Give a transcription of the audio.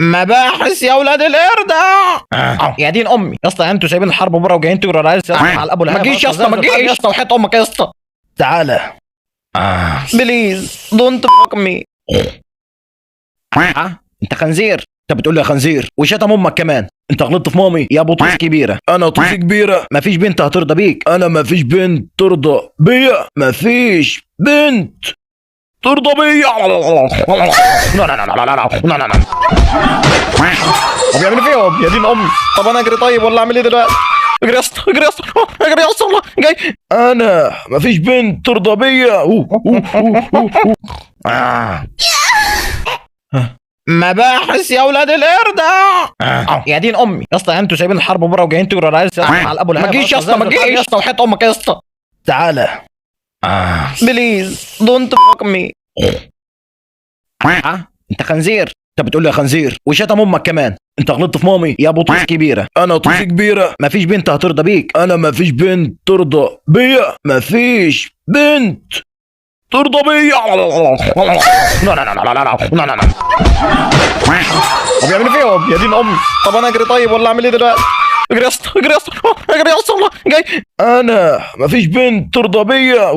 مباحث يا ولاد القردة. يا دين امي يا اسطى، انتوا سايبين الحرب بره وجايين تجروا على على الابو لهب. ما تجيش يا اسطى، ما تجيش يا اسطى، وحياة امك يا اسطى تعالى. بليز دونت فوك مي. انت خنزير، انت بتقول لي يا خنزير وشتم امك كمان. انت غلطت في مامي يا ابو طوس كبيره. انا طوس كبيره؟ مفيش بنت هترضى بيك. انا مفيش بنت ترضى بيا. مفيش بنت ترضى بيا. طب يعملوا فيهم يا دين امي؟ طب انا اجري طيب ولا اعمل ايه دلوقتي؟ اجري يا اسطى، اجري يا اسطى، اجري يا اسطى، والله جاي. انا مفيش بنت ترضى بيا. مباحث يا ولاد القردة. يا دين امي يا اسطى، انتوا سايبين الحرب بره وجايين تجروا على الابو لهب. ما تجيش يا اسطى، ما تجيش يا اسطى، وحياة امك يا اسطى تعالى. بليز دونت فوك مي. انت خنزير، انت بتقول لي يا خنزير وشتم امك كمان. انت غلطت في مامي يا ابو طوس كبيره. انا طوس كبيره؟ مفيش بنت هترضى بيك. انا مفيش بنت ترضى بيا. مفيش بنت ترضى بيا. طب يعملوا فيهم يا دين امي؟ طب انا اجري طيب ولا اعمل ايه دلوقتي؟ اجري يا اسطى، اجري يا اسطى، اجري يا اسطى، والله جاي. انا مفيش بنت ترضى بيا.